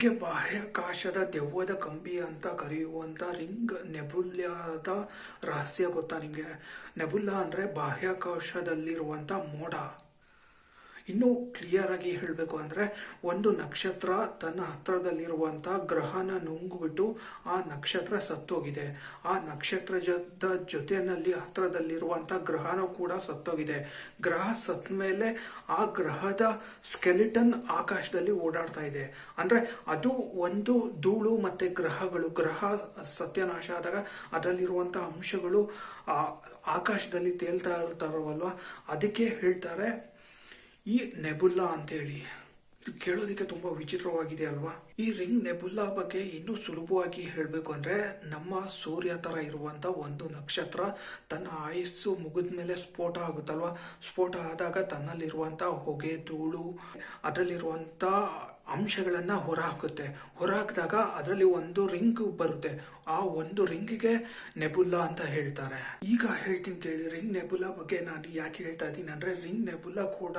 ಗೆ ಬಾಹ್ಯಾಕಾಶದ ದೆವ್ವದ ಕಂಬಿ ಅಂತ ಕರೆಯುವಂತ ರಿಂಗ್ ನೆಬುಲಾದ ರಹಸ್ಯ ಗೊತ್ತಾ ನಿಂಗೆ? ನೆಬುಲಾ ಅಂದ್ರೆ ಬಾಹ್ಯಾಕಾಶದಲ್ಲಿರುವಂತ ಮೋಡ. ಇನ್ನು ಕ್ಲಿಯರ್ ಆಗಿ ಹೇಳಬೇಕು ಅಂದ್ರೆ, ಒಂದು ನಕ್ಷತ್ರ ತನ್ನ ಹತ್ರದಲ್ಲಿರುವಂತ ಗ್ರಹನ ನುಂಗ್ಬಿಟ್ಟು ಆ ನಕ್ಷತ್ರ ಸತ್ತೋಗಿದೆ. ಆ ನಕ್ಷತ್ರದ ಜೊತೆಯಲ್ಲಿ ಹತ್ರದಲ್ಲಿರುವಂತ ಗ್ರಹನೂ ಕೂಡ ಸತ್ತೋಗಿದೆ. ಗ್ರಹ ಸತ್ತ ಮೇಲೆ ಆ ಗ್ರಹದ ಸ್ಕೆಲಿಟನ್ ಆಕಾಶದಲ್ಲಿ ಓಡಾಡ್ತಾ ಇದೆ. ಅಂದ್ರೆ ಅದು ಒಂದು ಧೂಳು ಮತ್ತೆ ಗ್ರಹ ಸತ್ಯನಾಶ ಆದಾಗ ಅದರಲ್ಲಿರುವಂತ ಅಂಶಗಳು ಆಕಾಶದಲ್ಲಿ ತೇಲ್ತಾ ಇರ್ತಾರಲ್ವಾ, ಅದಕ್ಕೆ ಹೇಳ್ತಾರೆ ಈ ನೆಬುಲಾ ಅಂತೇಳಿ. ಇದು ಕೇಳೋದಕ್ಕೆ ತುಂಬಾ ವಿಚಿತ್ರವಾಗಿದೆ ಅಲ್ವಾ? ಈ ರಿಂಗ್ ನೆಬುಲಾ ಬಗ್ಗೆ ಇನ್ನೂ ಸುಲಭವಾಗಿ ಹೇಳಬೇಕು ಅಂದ್ರೆ, ನಮ್ಮ ಸೂರ್ಯ ತರ ಇರುವಂತ ಒಂದು ನಕ್ಷತ್ರ ತನ್ನ ಆಯಸ್ಸು ಮುಗಿದ ಮೇಲೆ ಸ್ಫೋಟ ಆಗುತ್ತಲ್ವಾ. ಸ್ಫೋಟ ಆದಾಗ ತನ್ನಲ್ಲಿರುವಂತ ಹೊಗೆ, ಧೂಳು, ಅದರಲ್ಲಿರುವಂತ ಅಂಶಗಳನ್ನ ಹೊರಹಾಕುತ್ತೆ. ಹೊರಹಾಕಿದಾಗ ಅದರಲ್ಲಿ ಒಂದು ರಿಂಗ್ ಬರುತ್ತೆ. ಆ ಒಂದು ರಿಂಗಿಗೆ ನೆಬುಲಾ ಅಂತ ಹೇಳ್ತಾರೆ. ಈಗ ಹೇಳ್ತೀನಿ ಕೇಳಿ, ರಿಂಗ್ ನೆಬುಲಾ ಬಗ್ಗೆ ನಾನು ಯಾಕೆ ಹೇಳ್ತಾ ಇದ್ದೀನಿ ಅಂದ್ರೆ, ರಿಂಗ್ ನೆಬುಲಾ ಕೂಡ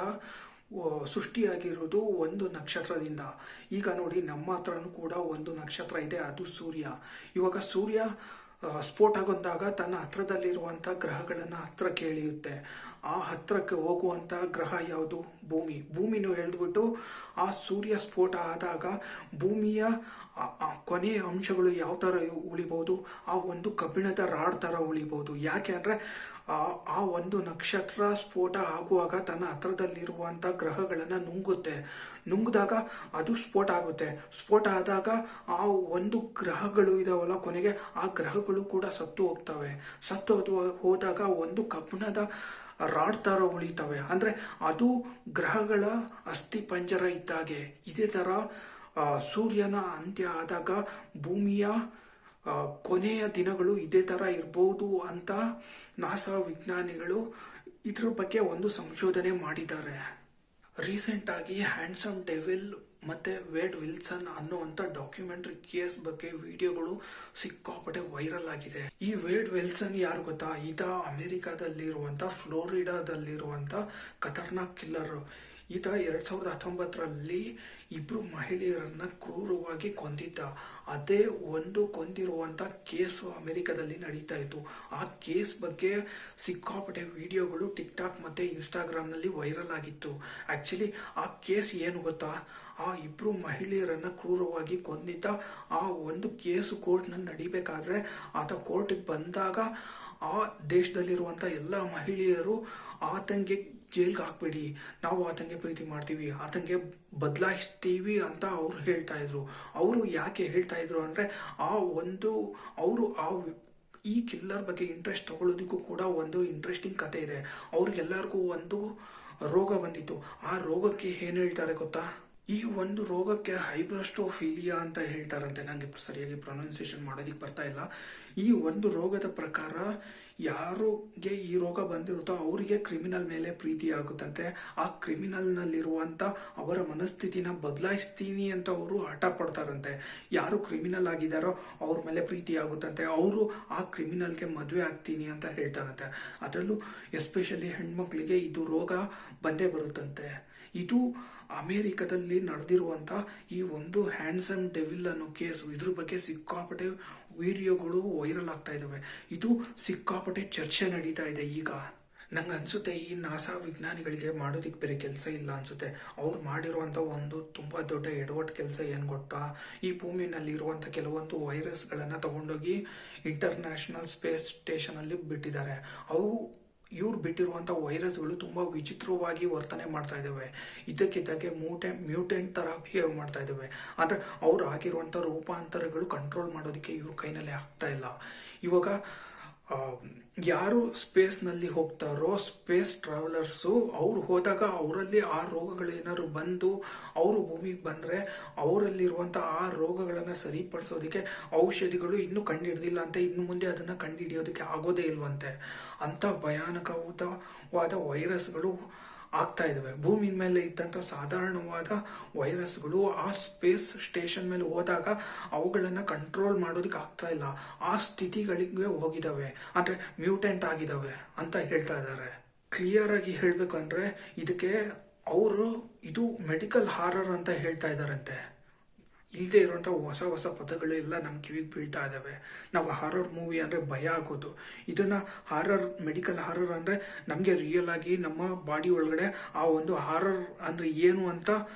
ಸೃಷ್ಟಿಯಾಗಿರೋದು ಒಂದು ನಕ್ಷತ್ರದಿಂದ. ಈಗ ನೋಡಿ, ನಮ್ಮ ಹತ್ರನೂ ಕೂಡ ಒಂದು ನಕ್ಷತ್ರ ಇದೆ, ಅದು ಸೂರ್ಯ. ಇವಾಗ ಸೂರ್ಯ ಸ್ಫೋಟಗೊಂಡಾಗ ತನ್ನ ಹತ್ರದಲ್ಲಿರುವಂತ ಗ್ರಹಗಳನ್ನ ಹತ್ರಕ್ಕೆ ಎಳೆಯುತ್ತೆ. ಆ ಹತ್ರಕ್ಕೆ ಹೋಗುವಂತ ಗ್ರಹ ಯಾವುದು? ಭೂಮಿನೂ ಎಳೆದ್ಬಿಟ್ಟು ಆ ಸೂರ್ಯ ಸ್ಫೋಟ ಆದಾಗ ಭೂಮಿಯ ಕೊನೆಯ ಅಂಶಗಳು ಯಾವ ತರ ಉಳಿಬಹುದು? ಆ ಒಂದು ಕಬ್ಬಿಣದ ರಾಡ್ ತರ ಉಳಿಬಹುದು. ಯಾಕೆ ಅಂದ್ರೆ ಆ ಒಂದು ನಕ್ಷತ್ರ ಸ್ಫೋಟ ಆಗುವಾಗ ತನ್ನ ಹತ್ರದಲ್ಲಿರುವಂತ ಗ್ರಹಗಳನ್ನ ನುಂಗಿದಾಗ ಅದು ಸ್ಫೋಟ ಆಗುತ್ತೆ. ಸ್ಫೋಟ ಆದಾಗ ಆ ಒಂದು ಗ್ರಹಗಳು ಇದಾವಲ್ಲ, ಕೊನೆಗೆ ಆ ಗ್ರಹಗಳು ಕೂಡ ಸತ್ತು ಹೋಗ್ತವೆ. ಹೋದಾಗ ಒಂದು ಕಬ್ಬಿಣದ ರಾಡ್ ತರ ಉಳಿತವೆ. ಅಂದ್ರೆ ಅದು ಗ್ರಹಗಳ ಅಸ್ಥಿ ಪಂಜರ ಇದ್ದಾಗೆ. ಇದೇ ತರ ಸೂರ್ಯನ ಅಂತ್ಯ ಆದಾಗ ಭೂಮಿಯ ಕೊನೆಯ ದಿನಗಳು ಇದೇ ತರ ಇರಬಹುದು ಅಂತ ನಾಸಾ ವಿಜ್ಞಾನಿಗಳು ಇದ್ರ ಬಗ್ಗೆ ಒಂದು ಸಂಶೋಧನೆ ಮಾಡಿದ್ದಾರೆ. ರೀಸೆಂಟ್ ಆಗಿ ಹ್ಯಾಂಡ್ಸಮ್ ಡೆವಿಲ್ ಮತ್ತೆ ವೇಡ್ ವಿಲ್ಸನ್ ಅನ್ನುವಂತ ಡಾಕ್ಯುಮೆಂಟರಿ ಕೇಸ್ ಬಗ್ಗೆ ವಿಡಿಯೋಗಳು ಸಿಕ್ಕಾಪಟ್ಟೆ ವೈರಲ್ ಆಗಿದೆ. ಈ ವೇಡ್ ವಿಲ್ಸನ್ ಯಾರು ಗೊತ್ತಾ? ಈತ ಅಮೆರಿಕಾದಲ್ಲಿರುವಂತ ಫ್ಲೋರಿಡಾದಲ್ಲಿರುವಂತ ಖತರ್ನಾಕ್ ಕಿಲ್ಲರ್. ಈತ 2019ರಲ್ಲಿ ಇಬ್ರು ಮಹಿಳೆಯರನ್ನ ಕ್ರೂರವಾಗಿ ಕೊಂದಿದ್ದ. ಅದೇ ಒಂದು ಕೊಂದಿರುವಂತ ಕೇಸು ಅಮೆರಿಕದಲ್ಲಿ ನಡೀತಾ ಇತ್ತು. ಆ ಕೇಸ್ ಬಗ್ಗೆ ಸಿಕ್ಕಾಪಟ್ಟೆ ವಿಡಿಯೋಗಳು ಟಿಕ್ ಟಾಕ್ ಮತ್ತೆ ಇನ್ಸ್ಟಾಗ್ರಾಮ್ ನಲ್ಲಿ ವೈರಲ್ ಆಗಿತ್ತು. ಆಕ್ಚುಲಿ ಆ ಕೇಸ್ ಏನು ಗೊತ್ತಾ? ಆ ಇಬ್ರು ಮಹಿಳೆಯರನ್ನ ಕ್ರೂರವಾಗಿ ಕೊಂದಿದ್ದ ಆ ಒಂದು ಕೇಸು ಕೋರ್ಟ್ ನಲ್ಲಿ ನಡಿಬೇಕಾದ್ರೆ, ಆತ ಕೋರ್ಟ್ಗೆ ಬಂದಾಗ ಆ ದೇಶದಲ್ಲಿರುವಂತ ಎಲ್ಲ ಮಹಿಳೆಯರು ಆತಂಗೆ ಜೈಲ್ಗೆ ಹಾಕ್ಬೇಡಿ, ನಾವು ಆತಂಗೆ ಪ್ರೀತಿ ಮಾಡ್ತೀವಿ, ಆತಂಗೆ ಬದಲಾಯಿಸ್ತೀವಿ ಅಂತ ಅವ್ರು ಹೇಳ್ತಾ ಇದ್ರು. ಅವರು ಯಾಕೆ ಹೇಳ್ತಾ ಇದ್ರು ಅಂದ್ರೆ, ಅವರು ಈ ಕಿಲ್ಲರ್ ಬಗ್ಗೆ ಇಂಟ್ರೆಸ್ಟ್ ತಗೊಳ್ಳೋದಕ್ಕೂ ಕೂಡ ಒಂದು ಇಂಟ್ರೆಸ್ಟಿಂಗ್ ಕತೆ ಇದೆ. ಅವ್ರಿಗೆಲ್ಲರಿಗೂ ಒಂದು ರೋಗ ಬಂದಿತ್ತು. ಆ ರೋಗಕ್ಕೆ ಏನ್ ಹೇಳ್ತಾರೆ ಗೊತ್ತಾ? ಈ ಒಂದು ರೋಗಕ್ಕೆ ಹೈಬ್ರಸ್ಟೋಫಿಲಿಯಾ ಅಂತ ಹೇಳ್ತಾರಂತೆ. ನಂಗೆ ಸರಿಯಾಗಿ ಪ್ರೊನೌನ್ಸಿಯೇಷನ್ ಮಾಡೋದಿಕ್ ಬರ್ತಾ ಇಲ್ಲ. ಈ ಒಂದು ರೋಗದ ಪ್ರಕಾರ ಯಾರಿಗೆ ಈ ರೋಗ ಬಂದಿರುತ್ತೋ ಅವರಿಗೆ ಕ್ರಿಮಿನಲ್ ಮೇಲೆ ಪ್ರೀತಿ ಆಗುತ್ತಂತೆ. ಆ ಕ್ರಿಮಿನಲ್ ನಲ್ಲಿರುವಂತ ಅವರ ಮನಸ್ಥಿತಿನ ಬದಲಾಯಿಸ್ತೀನಿ ಅಂತ ಅವರು ಹಠ ಪಡ್ತಾರಂತೆ. ಯಾರು ಕ್ರಿಮಿನಲ್ ಆಗಿದಾರೋ ಅವ್ರ ಮೇಲೆ ಪ್ರೀತಿ ಆಗುತ್ತಂತೆ. ಅವರು ಆ ಕ್ರಿಮಿನಲ್ಗೆ ಮದುವೆ ಆಗ್ತೀನಿ ಅಂತ ಹೇಳ್ತಾರಂತೆ. ಅದರಲ್ಲೂ ಎಸ್ಪೆಷಲಿ ಹೆಣ್ಮಕ್ಳಿಗೆ ಇದು ರೋಗ ಬಂದೇ ಬರುತ್ತಂತೆ. ಇದು ಅಮೆರಿಕದಲ್ಲಿ ನಡೆದಿರುವಂತ ಈ ಒಂದು ಹ್ಯಾಂಡ್ಸಮ್ ಡೆವಿಲ್ ಅನ್ನೋ ಕೇಸ್. ಇದ್ರ ಬಗ್ಗೆ ಸಿಕ್ಕಾಪಟ್ಟೆ ವಿಡಿಯೋಗಳು ವೈರಲ್ ಆಗ್ತಾ ಇದಾವೆ. ಇದು ಸಿಕ್ಕಾಪಟ್ಟೆ ಚರ್ಚೆ ನಡೀತಾ ಇದೆ ಈಗ. ನಂಗೆ ಅನ್ಸುತ್ತೆ ಈ ನಾಸಾ ವಿಜ್ಞಾನಿಗಳಿಗೆ ಮಾಡೋದಿಕ್ ಬೇರೆ ಕೆಲಸ ಇಲ್ಲ ಅನ್ಸುತ್ತೆ. ಅವ್ರು ಮಾಡಿರುವಂತ ಒಂದು ತುಂಬಾ ದೊಡ್ಡ ಎಡವಟ್ ಕೆಲಸ ಏನ್ ಗೊತ್ತಾ? ಈ ಭೂಮಿನಲ್ಲಿ ಇರುವಂತ ಕೆಲವೊಂದು ವೈರಸ್ ಗಳನ್ನ ತಗೊಂಡೋಗಿ ಇಂಟರ್ನ್ಯಾಷನಲ್ ಸ್ಪೇಸ್ ಸ್ಟೇಷನ್ ಅಲ್ಲಿ ಬಿಟ್ಟಿದ್ದಾರೆ. ಇವ್ರು ಬಿಟ್ಟಿರುವಂತ ವೈರಸ್ಗಳು ತುಂಬಾ ವಿಚಿತ್ರವಾಗಿ ವರ್ತನೆ ಮಾಡ್ತಾ ಇದಾವೆ. ಇದಕ್ಕಿದ್ದಾಗೆ ಮ್ಯೂಟೆಂಟ್ ತರ ಬಿಹೇವ್ ಮಾಡ್ತಾ ಇದಾವೆ. ಅಂದ್ರೆ ಅವ್ರು ಆಗಿರುವಂತ ರೂಪಾಂತರಗಳು ಕಂಟ್ರೋಲ್ ಮಾಡೋದಕ್ಕೆ ಇವ್ರ ಕೈನಲ್ಲಿ ಆಗ್ತಾ ಇಲ್ಲ. ಇವಾಗ ಯಾರು ಸ್ಪೇಸ್ ನಲ್ಲಿ ಹೋಗ್ತಾರೋ ಸ್ಪೇಸ್ ಟ್ರಾವೆಲರ್ಸು, ಅವ್ರು ಹೋದಾಗ ಅವರಲ್ಲಿ ಆ ರೋಗಗಳು ಏನಾದ್ರು ಬಂದು ಅವರು ಭೂಮಿಗೆ ಬಂದ್ರೆ ಅವರಲ್ಲಿರುವಂತ ಆ ರೋಗಗಳನ್ನ ಸರಿಪಡಿಸೋದಕ್ಕೆ ಔಷಧಿಗಳು ಇನ್ನೂ ಕಂಡುಹಿಡ್ದಿಲ್ಲ ಅಂತೆ. ಇನ್ನು ಮುಂದೆ ಅದನ್ನ ಕಂಡುಹಿಡಿಯೋದಕ್ಕೆ ಆಗೋದೇ ಇಲ್ವಂತೆ. ಅಂತ ಭಯಾನಕವಾದ ವೈರಸ್ಗಳು ಆಗ್ತಾ ಇದಾವೆ. ಭೂಮಿ ಮೇಲೆ ಇದ್ದಂತ ಸಾಧಾರಣವಾದ ವೈರಸ್ಗಳು ಆ ಸ್ಪೇಸ್ ಸ್ಟೇಷನ್ ಮೇಲೆ ಹೋದಾಗ ಅವುಗಳನ್ನ ಕಂಟ್ರೋಲ್ ಮಾಡೋದಕ್ಕೆ ಆಗ್ತಾ ಇಲ್ಲ. ಆ ಸ್ಥಿತಿಗಳಿಗೆ ಹೋಗಿದಾವೆ, ಅಂದ್ರೆ ಮ್ಯೂಟೆಂಟ್ ಆಗಿದಾವೆ ಅಂತ ಹೇಳ್ತಾ ಇದ್ದಾರೆ. ಕ್ಲಿಯರ್ ಆಗಿ ಹೇಳ್ಬೇಕಂದ್ರೆ ಇದಕ್ಕೆ ಇದು ಮೆಡಿಕಲ್ ಹಾರರ್ ಅಂತ ಹೇಳ್ತಾ ಇದಾರಂತೆ. ಇಲ್ಲದೆ ಇರುವಂಥ ಹೊಸ ಹೊಸ ಪದಗಳೆಲ್ಲ ನಮ್ಮ ಕಿವಿಗೆ ಬೀಳ್ತಾ ಇದ್ದಾವೆ. ನಾವು ಹಾರರ್ ಮೂವಿ ಅಂದರೆ ಭಯ ಆಗೋದು, ಇದನ್ನು ಮೆಡಿಕಲ್ ಹಾರರ್ ಅಂದರೆ ನಮಗೆ ರಿಯಲ್ ಆಗಿ ನಮ್ಮ ಬಾಡಿ ಒಳಗಡೆ ಆ ಒಂದು ಹಾರರ್ ಅಂದರೆ ಏನು ಅಂತ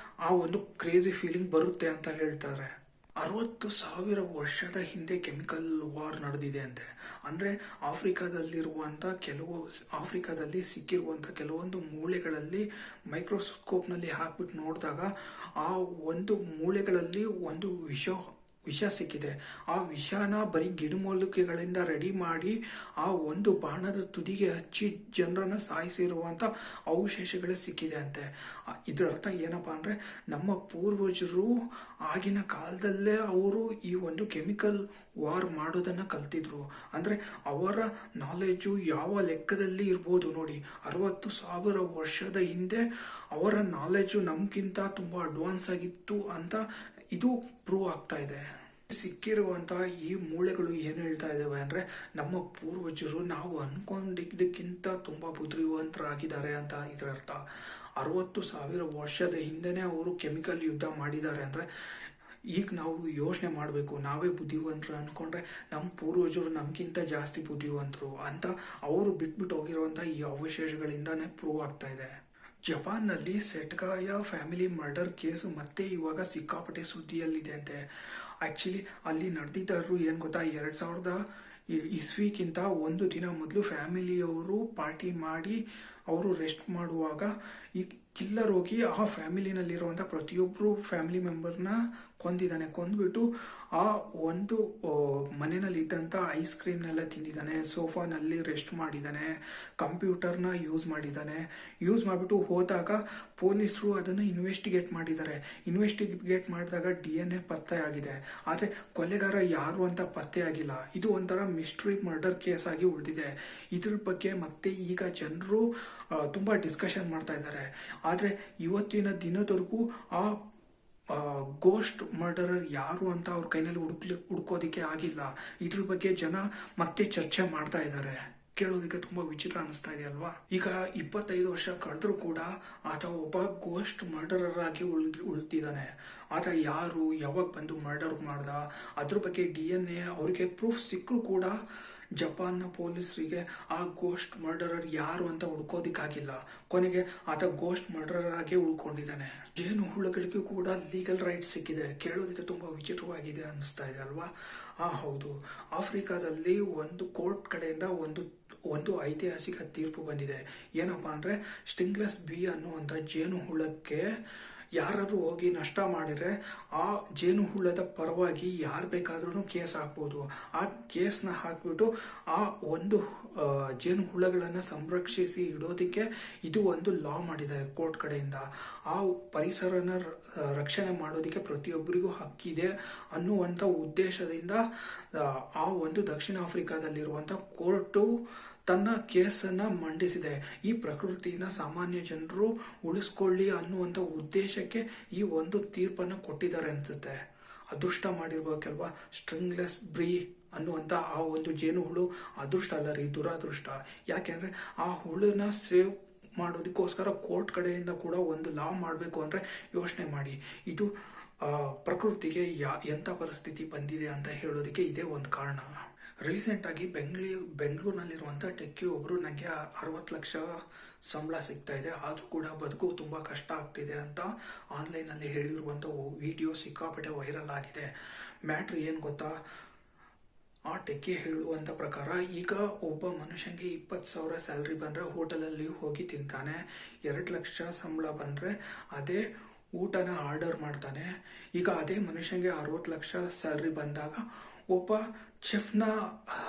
ಆ ಒಂದು ಕ್ರೇಜಿ ಫೀಲಿಂಗ್ ಬರುತ್ತೆ ಅಂತ ಹೇಳ್ತಾರೆ. 60,000 ವರ್ಷದ ಹಿಂದೆ ಕೆಮಿಕಲ್ ವಾರ್ ನಡೆದಿದೆ ಅಂತೆ. ಅಂದರೆ ಆಫ್ರಿಕಾದಲ್ಲಿ ಸಿಕ್ಕಿರುವಂಥ ಕೆಲವೊಂದು ಮೂಳೆಗಳಲ್ಲಿ ಮೈಕ್ರೋಸ್ಕೋಪ್ನಲ್ಲಿ ಹಾಕ್ಬಿಟ್ಟು ನೋಡಿದಾಗ ಆ ಒಂದು ಮೂಳೆಗಳಲ್ಲಿ ಒಂದು ವಿಷ ಸಿಕ್ಕಿದೆ. ಆ ವಿಷನ ಬರೀ ಗಿಡಮೂಲಿಕೆಗಳಿಂದ ರೆಡಿ ಮಾಡಿ ಆ ಒಂದು ಬಾಣದ ತುದಿಗೆ ಹಚ್ಚಿ ಜನರನ್ನು ಸಾಯಿಸಿರುವಂಥ ಅವಶೇಷಗಳೇ ಸಿಕ್ಕಿದೆ ಅಂತೆ. ಇದರ ಅರ್ಥ ಏನಪ್ಪಾ ಅಂದರೆ ನಮ್ಮ ಪೂರ್ವಜರು ಆಗಿನ ಕಾಲದಲ್ಲೇ ಅವರು ಈ ಒಂದು ಕೆಮಿಕಲ್ ವಾರ್ ಮಾಡೋದನ್ನು ಕಲ್ತಿದ್ರು. ಅಂದರೆ ಅವರ ನಾಲೆಜು ಯಾವ ಲೆಕ್ಕದಲ್ಲಿ ಇರ್ಬೋದು ನೋಡಿ. 60,000 ವರ್ಷದ ಹಿಂದೆ ಅವರ ನಾಲೆಜು ನಮ್ಗಿಂತ ತುಂಬ ಅಡ್ವಾನ್ಸ್ ಆಗಿತ್ತು ಅಂತ ಇದು ಪ್ರೂವ್ ಆಗ್ತಾ ಇದೆ. ಸಿಕ್ಕಿರುವಂತಹ ಈ ಮೂಳೆಗಳು ಏನು ಹೇಳ್ತಾ ಇದ್ದಾವೆ ಅಂದರೆ ನಮ್ಮ ಪೂರ್ವಜರು ನಾವು ಅನ್ಕೊಂಡಿದ್ದಕ್ಕಿಂತ ತುಂಬ ಬುದ್ಧಿವಂತರಾಗಿದ್ದಾರೆ ಅಂತ ಇದರ ಅರ್ಥ. 60,000 ವರ್ಷದ ಹಿಂದೆನೇ ಅವರು ಕೆಮಿಕಲ್ ಯುದ್ಧ ಮಾಡಿದ್ದಾರೆ ಅಂದರೆ ಈಗ ನಾವು ಯೋಚನೆ ಮಾಡಬೇಕು, ನಾವೇ ಬುದ್ಧಿವಂತರು ಅಂದ್ಕೊಂಡ್ರೆ ನಮ್ಮ ಪೂರ್ವಜರು ನಮಗಿಂತ ಜಾಸ್ತಿ ಬುದ್ಧಿವಂತರು ಅಂತ ಅವರು ಬಿಟ್ಬಿಟ್ಟು ಹೋಗಿರುವಂಥ ಈ ಅವಶೇಷಗಳಿಂದಾನೇ ಪ್ರೂವ್ ಆಗ್ತಾ ಇದೆ. ಜಪಾನ್ನಲ್ಲಿ ಸೆಟ್ಗಾಯ ಫ್ಯಾಮಿಲಿ ಮರ್ಡರ್ ಕೇಸ್ ಮತ್ತೆ ಇವಾಗ ಸಿಕ್ಕಾಪಟ್ಟೆ ಸುದ್ದಿಯಲ್ಲಿದೆ ಅಂತೆ. ಆ್ಯಕ್ಚುಲಿ ಅಲ್ಲಿ ನಡೆದಿದ್ದಾರು ಏನು ಗೊತ್ತಾ, 2000 ಇಸ್ವಿಗಿಂತ ಒಂದು ದಿನ ಮೊದಲು ಫ್ಯಾಮಿಲಿಯವರು ಪಾರ್ಟಿ ಮಾಡಿ ಅವರು ರೆಸ್ಟ್ ಮಾಡುವಾಗ ಈ ಕಿಲ್ಲರ್ ಹೋಗಿ ಆ ಫ್ಯಾಮಿಲಿನಲ್ಲಿರುವಂಥ ಪ್ರತಿಯೊಬ್ಬರು ಫ್ಯಾಮಿಲಿ ಮೆಂಬರ್ನ ಕೊಂದ್ಬಿಟ್ಟು ಆ ಒಂದು ಮನೆಯಲ್ಲಿ ಇದ್ದಂಥ ಐಸ್ ಕ್ರೀಮ್ನೆಲ್ಲ ತಿಂದಿದ್ದಾನೆ, ಸೋಫಾನಲ್ಲಿ ರೆಸ್ಟ್ ಮಾಡಿದ್ದಾನೆ, ಕಂಪ್ಯೂಟರ್ನ ಯೂಸ್ ಮಾಡಿಬಿಟ್ಟು ಹೋದಾಗ ಪೊಲೀಸರು ಅದನ್ನು ಇನ್ವೆಸ್ಟಿಗೇಟ್ ಮಾಡಿದಾಗ DNA ಪತ್ತೆ ಆಗಿದೆ. ಆದರೆ ಕೊಲೆಗಾರ ಯಾರು ಅಂತ ಪತ್ತೆ ಆಗಿಲ್ಲ. ಇದು ಒಂಥರ ಮಿಸ್ಟ್ರಿ ಮರ್ಡರ್ ಕೇಸ್ ಆಗಿ ಉಳಿದಿದೆ. ಇದ್ರ ಬಗ್ಗೆ ಮತ್ತೆ ಈಗ ಜನರು ತುಂಬ ಡಿಸ್ಕಷನ್ ಮಾಡ್ತಾ ಇದ್ದಾರೆ. ಆದರೆ ಇವತ್ತಿನ ದಿನದವರೆಗೂ ಆ ಗೋಸ್ಟ್ ಮರ್ಡರರ್ ಯಾರು ಅಂತ ಅವ್ರ ಕೈನಲ್ಲಿ ಹುಡ್ಕೋದಿಕ್ಕೆ ಆಗಿಲ್ಲ. ಇದ್ರ ಬಗ್ಗೆ ಜನ ಮತ್ತೆ ಚರ್ಚೆ ಮಾಡ್ತಾ ಇದ್ದಾರೆ. ಕೇಳೋದಕ್ಕೆ ತುಂಬಾ ವಿಚಿತ್ರ ಅನಿಸ್ತಾ ಇದೆ ಅಲ್ವಾ. ಈಗ 25 ವರ್ಷ ಕಳೆದ್ರೂ ಕೂಡ ಆತ ಒಬ್ಬ ಗೋಸ್ಟ್ ಮರ್ಡರರ್ ಆಗಿ ಉಳಿದಿದ್ದಾನೆ. ಆತ ಯಾರು, ಯಾವಾಗ ಬಂದು ಮರ್ಡರ್ ಮಾಡ್ದ, ಅದ್ರ ಬಗ್ಗೆ DNA ಅವ್ರಿಗೆ ಪ್ರೂಫ್ ಸಿಕ್ಕರೂ ಕೂಡ ಜಪಾನ್ನ ಪೊಲೀಸರಿಗೆ ಆ ಗೋಸ್ಟ್ ಮರ್ಡರರ್ ಯಾರು ಅಂತ ಹುಡ್ಕೋದಿಕ್ಕಾಗಿಲ್ಲ. ಕೊನೆಗೆ ಆತ ಗೋಸ್ಟ್ ಮರ್ಡರರ್ ಆಗಿ ಉಳ್ಕೊಂಡಿದ್ದಾನೆ. ಜೇನು ಹುಳುಗಳಿಗೂ ಕೂಡ ಲೀಗಲ್ ರೈಟ್ಸ್ ಸಿಕ್ಕಿದೆ. ಕೇಳೋದಕ್ಕೆ ತುಂಬಾ ವಿಚಿತ್ರವಾಗಿದೆ ಅನಿಸ್ತಾ ಇದೆ ಅಲ್ವಾ. ಹೌದು, ಆಫ್ರಿಕಾದಲ್ಲಿ ಒಂದು ಕೋರ್ಟ್ ಕಡೆಯಿಂದ ಒಂದು ಐತಿಹಾಸಿಕ ತೀರ್ಪು ಬಂದಿದೆ. ಏನಪ್ಪಾ ಅಂದ್ರೆ ಸ್ಟಿಂಗ್ಲೆಸ್ ಬಿ ಅನ್ನುವಂಥ ಜೇನು ಹುಳಕ್ಕೆ ಯಾರಾದ್ರೂ ಹೋಗಿ ನಷ್ಟ ಮಾಡಿದ್ರೆ ಆ ಜೇನು ಹುಳದ ಪರವಾಗಿ ಯಾರು ಬೇಕಾದ್ರೂ ಕೇಸ್ ಹಾಕ್ಬೋದು. ಆ ಕೇಸ್ನ ಹಾಕ್ಬಿಟ್ಟು ಆ ಒಂದು ಜೇನು ಹುಳಗಳನ್ನು ಸಂರಕ್ಷಿಸಿ ಇಡೋದಕ್ಕೆ ಇದು ಒಂದು ಲಾ ಮಾಡಿದ್ದಾರೆ ಕೋರ್ಟ್ ಕಡೆಯಿಂದ. ಆ ಪರಿಸರನ ರಕ್ಷಣೆ ಮಾಡೋದಕ್ಕೆ ಪ್ರತಿಯೊಬ್ಬರಿಗೂ ಹಕ್ಕಿದೆ ಅನ್ನುವಂಥ ಉದ್ದೇಶದಿಂದ ಆ ಒಂದು ದಕ್ಷಿಣ ಆಫ್ರಿಕಾದಲ್ಲಿರುವಂಥ ಕೋರ್ಟು ತನ್ನ ಕೇಸನ್ನ ಮಂಡಿಸಿದೆ. ಈ ಪ್ರಕೃತಿನ ಸಾಮಾನ್ಯ ಜನರು ಉಳಿಸ್ಕೊಳ್ಳಿ ಅನ್ನುವಂಥ ಉದ್ದೇಶಕ್ಕೆ ಈ ಒಂದು ತೀರ್ಪನ್ನು ಕೊಟ್ಟಿದ್ದಾರೆ ಅನ್ಸುತ್ತೆ. ಅದೃಷ್ಟ ಮಾಡಿರ್ಬೇಕಲ್ವಾ. ಸ್ಟ್ರಿಂಗ್ಲೆಸ್ ಬ್ರೀ ಅನ್ನುವಂಥ ಆ ಒಂದು ಜೇನು ಹುಳು ಅದೃಷ್ಟ ಅಲ್ಲ ರೀ, ದುರಾದೃಷ್ಟ. ಯಾಕೆಂದ್ರೆ ಆ ಹುಳನ ಸೇವ್ ಮಾಡೋದಕ್ಕೋಸ್ಕರ ಕೋರ್ಟ್ ಕಡೆಯಿಂದ ಕೂಡ ಒಂದು ಲಾ ಮಾಡಬೇಕು ಅಂದ್ರೆ ಯೋಚನೆ ಮಾಡಿ. ಇದು ಪ್ರಕೃತಿಗೆ ಎಂಥ ಪರಿಸ್ಥಿತಿ ಬಂದಿದೆ ಅಂತ ಹೇಳೋದಕ್ಕೆ ಇದೇ ಒಂದು ಕಾರಣ. ರೀಸೆಂಟ್ ಆಗಿ ಬೆಂಗಳೂರಿನಲ್ಲಿರುವಂಥ ಟೆಕ್ಕಿ ಒಬ್ರು ನನಗೆ 60 ಲಕ್ಷ ಸಂಬಳ ಸಿಗ್ತಾ ಇದೆ, ಆದರೂ ಕೂಡ ಬದುಕು ತುಂಬ ಕಷ್ಟ ಆಗ್ತಿದೆ ಅಂತ ಆನ್ಲೈನಲ್ಲಿ ಹೇಳಿರುವಂಥ ವಿಡಿಯೋ ಸಿಕ್ಕಾಪಟ್ಟೆ ವೈರಲ್ ಆಗಿದೆ. ಮ್ಯಾಟ್ರ್ ಏನು ಗೊತ್ತಾ, ಆ ಟೆಕ್ಕಿ ಹೇಳುವಂಥ ಪ್ರಕಾರ ಈಗ ಒಬ್ಬ ಮನುಷ್ಯನಿಗೆ 20,000 ಸ್ಯಾಲ್ರಿ ಬಂದರೆ ಹೋಟೆಲಲ್ಲಿ ಹೋಗಿ ತಿಂತಾನೆ. 2 ಲಕ್ಷ ಸಂಬಳ ಬಂದರೆ ಅದೇ ಊಟನ ಆರ್ಡರ್ ಮಾಡ್ತಾನೆ. ಈಗ ಅದೇ ಮನುಷ್ಯನಿಗೆ 60 ಲಕ್ಷ ಸ್ಯಾಲ್ರಿ ಬಂದಾಗ ಒಬ್ಬ ಶೆಫ್ನ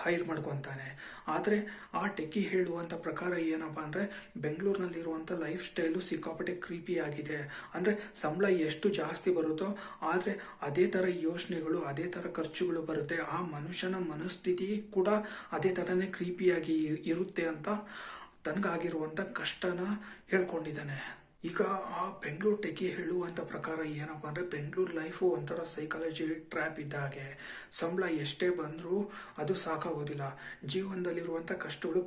ಹೈರ್ ಮಾಡ್ಕೊತಾನೆ. ಆದರೆ ಆ ಟೆಕ್ಕಿ ಹೇಳುವಂಥ ಪ್ರಕಾರ ಏನಪ್ಪಾ ಅಂದರೆ ಬೆಂಗಳೂರಿನಲ್ಲಿರುವಂಥ ಲೈಫ್ ಸ್ಟೈಲು ಸಿಕ್ಕಾಪಟ್ಟೆ ಕ್ರೀಪಿ ಆಗಿದೆ. ಅಂದರೆ ಸಂಬಳ ಎಷ್ಟು ಜಾಸ್ತಿ ಬರುತ್ತೋ ಆದರೆ ಅದೇ ಥರ ಯೋಚನೆಗಳು, ಅದೇ ಥರ ಖರ್ಚುಗಳು ಬರುತ್ತೆ. ಆ ಮನುಷ್ಯನ ಮನಸ್ಥಿತಿ ಕೂಡ ಅದೇ ಥರನೇ ಕ್ರೀಪಿಯಾಗಿ ಇರುತ್ತೆ ಅಂತ ತನಗಾಗಿರುವಂಥ ಕಷ್ಟನ ಹೇಳ್ಕೊಂಡಿದ್ದಾನೆ. ಈಗ ಆ ಬೆಂಗಳೂರು ಟೆಕ್ಕಿ ಹೇಳುವಂಥ ಪ್ರಕಾರ ಏನಪ್ಪಾ ಅಂದರೆ ಬೆಂಗಳೂರು ಲೈಫು ಒಂಥರ ಸೈಕಾಲಜಿ ಟ್ರ್ಯಾಪ್ ಇದ್ದ ಹಾಗೆ. ಸಂಬಳ ಎಷ್ಟೇ ಬಂದರೂ ಅದು ಸಾಕಾಗೋದಿಲ್ಲ. ಜೀವನದಲ್ಲಿರುವಂಥ ಕಷ್ಟಗಳು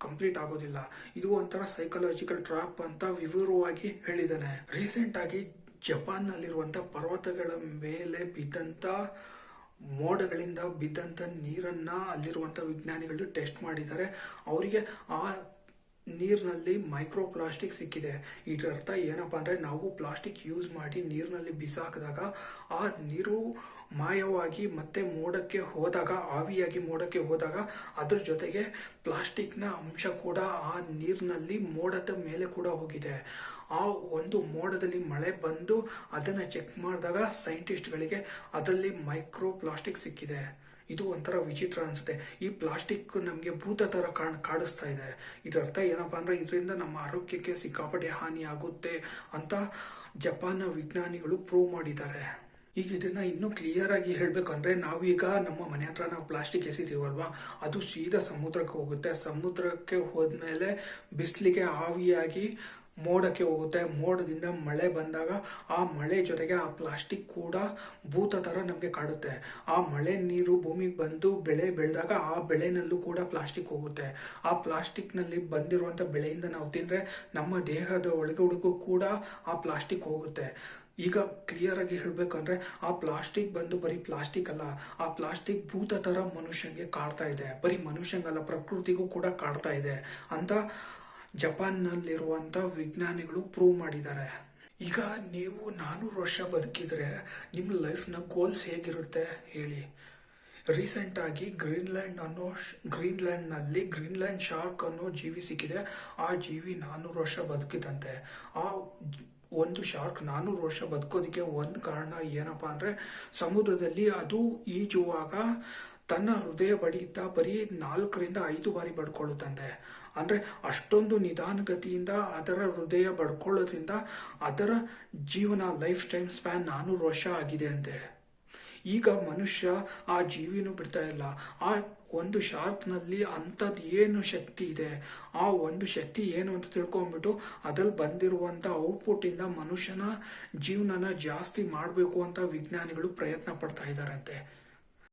ಕಂಪ್ಲೀಟ್ ಆಗೋದಿಲ್ಲ. ಇದು ಒಂಥರ ಸೈಕಾಲಜಿಕಲ್ ಟ್ರ್ಯಾಪ್ ಅಂತ ವಿವರವಾಗಿ ಹೇಳಿದ್ದಾನೆ. ರೀಸೆಂಟ್ ಆಗಿ ಜಪಾನ್ನಲ್ಲಿರುವಂಥ ಪರ್ವತಗಳ ಮೇಲೆ ಬಿದ್ದಂಥ ಮೋಡಗಳಿಂದ ಬಿದ್ದಂಥ ನೀರನ್ನು ಅಲ್ಲಿರುವಂಥ ವಿಜ್ಞಾನಿಗಳು ಟೆಸ್ಟ್ ಮಾಡಿದ್ದಾರೆ. ಅವರಿಗೆ ಆ ನೀರಿನಲ್ಲಿ ಮೈಕ್ರೋ ಪ್ಲಾಸ್ಟಿಕ್ ಸಿಕ್ಕಿದೆ. ಇದರ ಅರ್ಥ ಏನಪ್ಪ ಅಂದರೆ, ನಾವು ಪ್ಲಾಸ್ಟಿಕ್ ಯೂಸ್ ಮಾಡಿ ನೀರಿನಲ್ಲಿ ಬಿಸಾಕಿದಾಗ ಆ ನೀರು ಮಾಯವಾಗಿ ಮತ್ತೆ ಮೋಡಕ್ಕೆ ಹೋದಾಗ, ಆವಿಯಾಗಿ ಮೋಡಕ್ಕೆ ಹೋದಾಗ ಅದ್ರ ಜೊತೆಗೆ ಪ್ಲಾಸ್ಟಿಕ್ನ ಅಂಶ ಕೂಡ ಆ ನೀರಿನಲ್ಲಿ ಮೋಡದ ಮೇಲೆ ಕೂಡ ಹೋಗಿದೆ. ಆ ಒಂದು ಮೋಡದಲ್ಲಿ ಮಳೆ ಬಂದು ಅದನ್ನು ಚೆಕ್ ಮಾಡಿದಾಗ ಸೈಂಟಿಸ್ಟ್ಗಳಿಗೆ ಅದರಲ್ಲಿ ಮೈಕ್ರೋ ಪ್ಲಾಸ್ಟಿಕ್ ಸಿಕ್ಕಿದೆ. ಇದು ಒಂಥರ ವಿಚಿತ್ರ ಅನಿಸುತ್ತೆ. ಈ ಪ್ಲಾಸ್ಟಿಕ್ ನಮಗೆ ಭೂತ ಥರ ಕಾಡಿಸ್ತಾ ಇದೆ. ಇದರ ಅರ್ಥ ಏನಪ್ಪ ಅಂದರೆ, ಇದರಿಂದ ನಮ್ಮ ಆರೋಗ್ಯಕ್ಕೆ ಸಿಕ್ಕಾಪಟ್ಟೆ ಹಾನಿ ಆಗುತ್ತೆ ಅಂತ ಜಪಾನ್ನ ವಿಜ್ಞಾನಿಗಳು ಪ್ರೂವ್ ಮಾಡಿದ್ದಾರೆ. ಈಗ ಇದನ್ನ ಇನ್ನೂ ಕ್ಲಿಯರ್ ಆಗಿ ಹೇಳಬೇಕಂದ್ರೆ, ನಾವೀಗ ನಮ್ಮ ಮನೆ ಹತ್ರ ನಾವು ಪ್ಲಾಸ್ಟಿಕ್ ಎಸಿತೀವಲ್ವಾ, ಅದು ಸೀದಾ ಸಮುದ್ರಕ್ಕೆ ಹೋಗುತ್ತೆ. ಸಮುದ್ರಕ್ಕೆ ಹೋದ್ಮೇಲೆ ಬಿಸಿಲಿಗೆ ಆವಿಯಾಗಿ ಮೋಡಕ್ಕೆ ಹೋಗುತ್ತೆ. ಮೋಡದಿಂದ ಮಳೆ ಬಂದಾಗ ಆ ಮಳೆ ಜೊತೆಗೆ ಆ ಪ್ಲಾಸ್ಟಿಕ್ ಕೂಡ ಭೂತ ಥರ ನಮಗೆ ಕಾಡುತ್ತೆ. ಆ ಮಳೆ ನೀರು ಭೂಮಿಗೆ ಬಂದು ಬೆಳೆ ಬೆಳೆದಾಗ ಆ ಬೆಳೆನಲ್ಲೂ ಕೂಡ ಪ್ಲಾಸ್ಟಿಕ್ ಹೋಗುತ್ತೆ. ಆ ಪ್ಲಾಸ್ಟಿಕ್ನಲ್ಲಿ ಬಂದಿರುವಂಥ ಬೆಳೆಯಿಂದ ನಾವು ತಿಂದರೆ ನಮ್ಮ ದೇಹದ ಒಳಗಡೆಗೂ ಕೂಡ ಆ ಪ್ಲಾಸ್ಟಿಕ್ ಹೋಗುತ್ತೆ. ಈಗ ಕ್ಲಿಯರ್ ಆಗಿ ಹೇಳಬೇಕಂದ್ರೆ, ಆ ಪ್ಲಾಸ್ಟಿಕ್ ಬಂದು ಬರೀ ಪ್ಲಾಸ್ಟಿಕ್ ಅಲ್ಲ, ಆ ಪ್ಲಾಸ್ಟಿಕ್ ಭೂತ ಥರ ಮನುಷ್ಯನಿಗೆ ಕಾಡ್ತಾ ಇದೆ. ಬರೀ ಮನುಷ್ಯಂಗಲ್ಲ, ಪ್ರಕೃತಿಗೂ ಕೂಡ ಕಾಡ್ತಾ ಇದೆ ಅಂತ ಜಪಾನ್ನಲ್ಲಿರುವಂಥ ವಿಜ್ಞಾನಿಗಳು ಪ್ರೂವ್ ಮಾಡಿದ್ದಾರೆ. ಈಗ ನೀವು 400 ವರ್ಷ ಬದುಕಿದ್ರೆ ನಿಮ್ಮ ಲೈಫ್ನ ಗೋಲ್ಸ್ ಹೇಗಿರುತ್ತೆ ಹೇಳಿ. ರೀಸೆಂಟಾಗಿ ಗ್ರೀನ್ಲ್ಯಾಂಡ್ನಲ್ಲಿ ಗ್ರೀನ್ಲ್ಯಾಂಡ್ ಶಾರ್ಕ್ ಅನ್ನೋ ಜೀವಿ ಸಿಕ್ಕಿದೆ. ಆ ಜೀವಿ 400 ವರ್ಷ ಬದುಕಿದಂತೆ. ಆ ಒಂದು ಶಾರ್ಕ್ 400 ವರ್ಷ ಬದುಕೋದಕ್ಕೆ ಒಂದು ಕಾರಣ ಏನಪ್ಪ ಅಂದರೆ, ಸಮುದ್ರದಲ್ಲಿ ಅದು ಈಜುವಾಗ ತನ್ನ ಹೃದಯ ಬಡಿತ ಬರೀ 4ರಿಂದ 5 ಬಾರಿ ಬಡ್ಕೊಳ್ಳುತ್ತಂತೆ. ಅಂದರೆ ಅಷ್ಟೊಂದು ನಿಧಾನಗತಿಯಿಂದ ಅದರ ಹೃದಯ ಬಡ್ಕೊಳ್ಳೋದ್ರಿಂದ ಅದರ ಜೀವನ ಲೈಫ್ ಟೈಮ್ ಸ್ಪ್ಯಾನ್ 400 ವರ್ಷ ಆಗಿದೆ ಅಂತೆ. ಈಗ ಮನುಷ್ಯ ಆ ಜೀವಿನೂ ಬಿಡ್ತಾ ಇಲ್ಲ. ಆ ಒಂದು ಶಾರ್ಕ್ನಲ್ಲಿ ಅಂಥದ್ದು ಏನು ಶಕ್ತಿ ಇದೆ, ಆ ಒಂದು ಶಕ್ತಿ ಏನು ಅಂತ ತಿಳ್ಕೊಂಡ್ಬಿಟ್ಟು ಅದ್ರಲ್ಲಿ ಬಂದಿರುವಂಥ ಔಟ್ಪುಟ್ಟಿಂದ ಮನುಷ್ಯನ ಜೀವನನ ಜಾಸ್ತಿ ಮಾಡಬೇಕು ಅಂತ ವಿಜ್ಞಾನಿಗಳು ಪ್ರಯತ್ನ ಪಡ್ತಾ ಇದ್ದಾರಂತೆ.